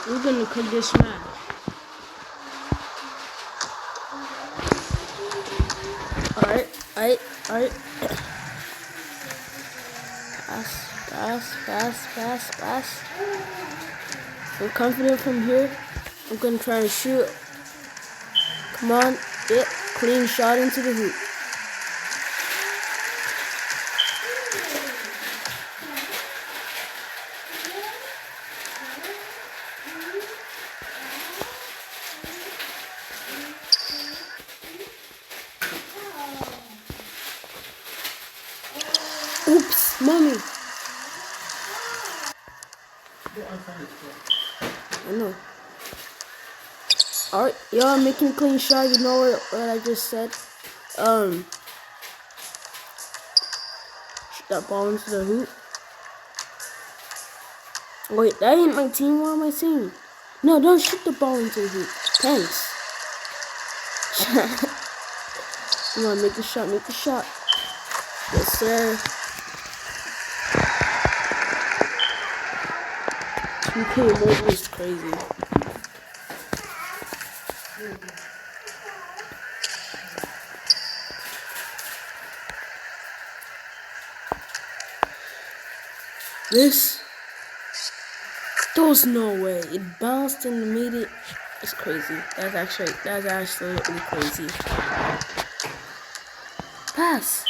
We're gonna cook this smash. Alright. Pass. I'm confident from here. I'm gonna try to shoot. Come on. Yeah, clean shot into the hoop. Oops, mommy. I know. Alright, y'all, I'm making a clean shot. You know what I just said? Shoot that ball into the hoop. Wait, that ain't my team. What am I saying? No, don't shoot the ball into the hoop. Thanks. Come on, make the shot. Yes, sir. 2K moble is crazy. There's no way. It bounced and made it. It's crazy. That's absolutely crazy. Pass.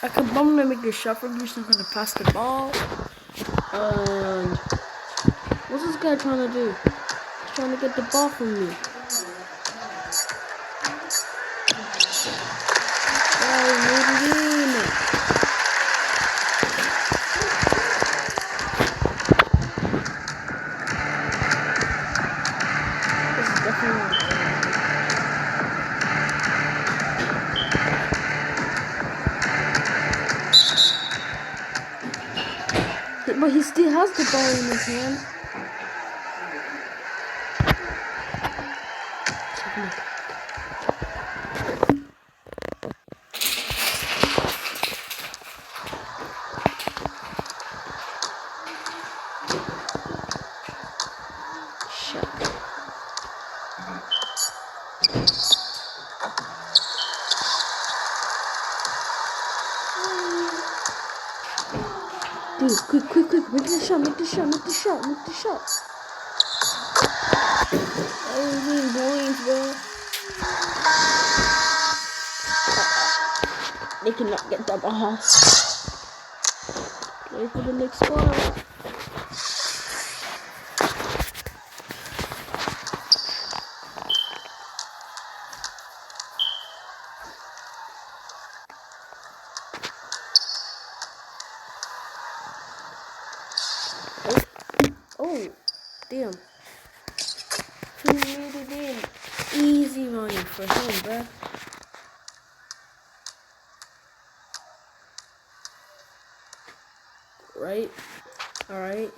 I'm gonna make a shot for you, so I'm gonna pass the ball. What's this guy trying to do? He's trying to get the ball from me. Oh, maybe. This is definitely. But he still has the ball in his hand. Dude, quick, make the shot. Everything points, bro. They cannot get the ball. Play for the next squad. Oh, damn. He made it in. Easy money for him, bro. Right? Alright.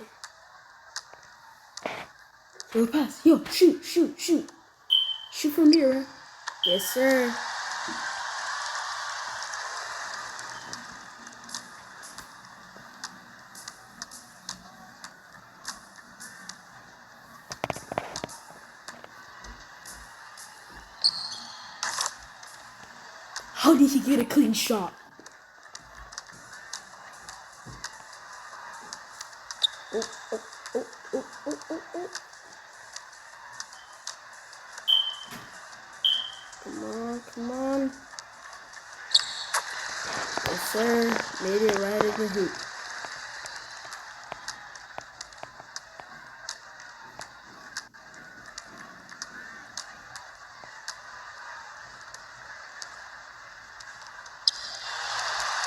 Yo, pass. Yo, shoot. Shoot from here, bro. Yes, sir. How did he get a clean shot? Oh. Come on. Yes, sir. Made it right in the hoop.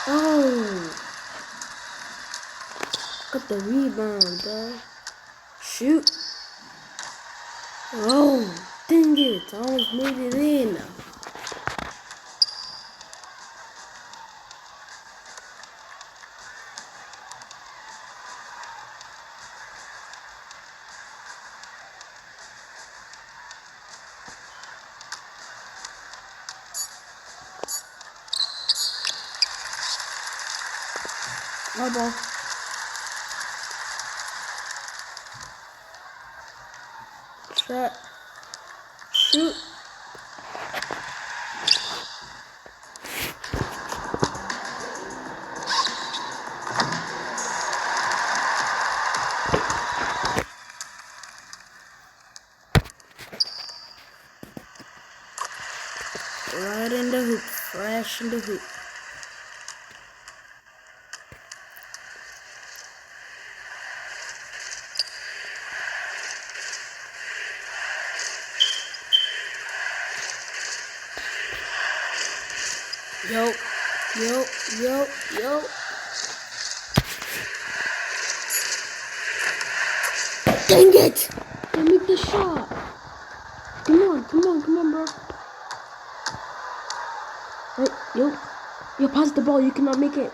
Oh. Got the rebound, bro. Shoot. Oh, dang it. I almost made it in. My ball. Shot. Shoot. Right in the hoop. Flash in the hoop. Yo. Dang it! I make the shot. Come on, bro. Right, yo, pass the ball. You cannot make it.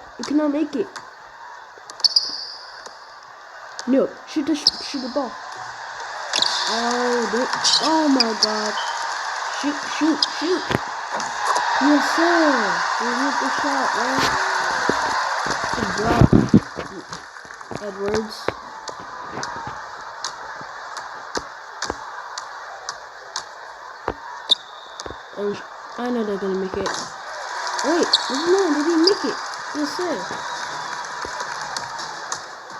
No, shoot the ball. Oh my God! Shoot! Yes, sir. We hit the shot, man. Good block, Edwards. I know they're gonna make it. Wait, no, they didn't make it. Yes, sir.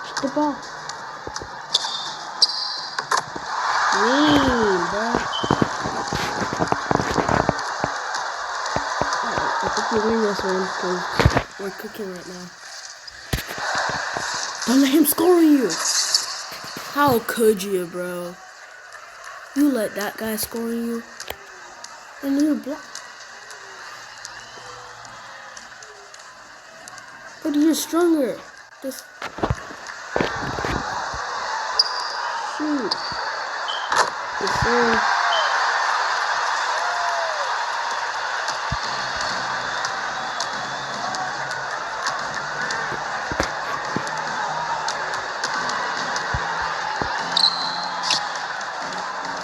Shoot the ball. Bro. I think we win this one because we're cooking right now. Don't let him score on you. How could you, bro? You let that guy score on you, and you block. But you're stronger. Just shoot. Yes, sir.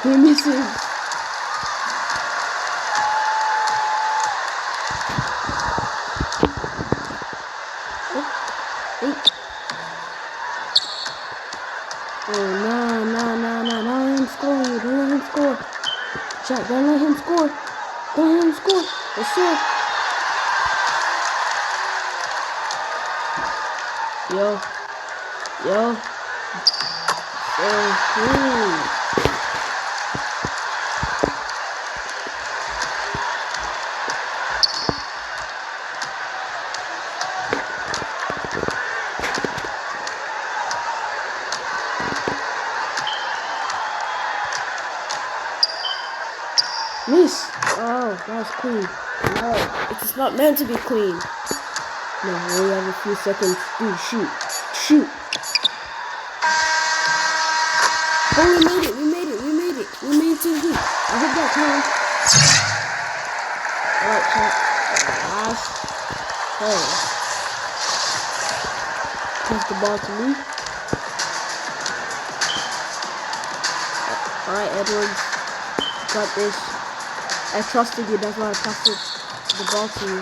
He misses. No, don't let him score you. Don't let him score. Shot, don't let him score. Yes, sir. Yo. Miss. Oh, that was clean. No, it's not meant to be clean. No, we have a few seconds. Dude, shoot. Oh, we made it. We made it to the heat. I hope that counts. Alright, chat. Last play. Pass the ball to me. Alright, Edwards. Got this. I trusted you, that's why I passed the ball to you.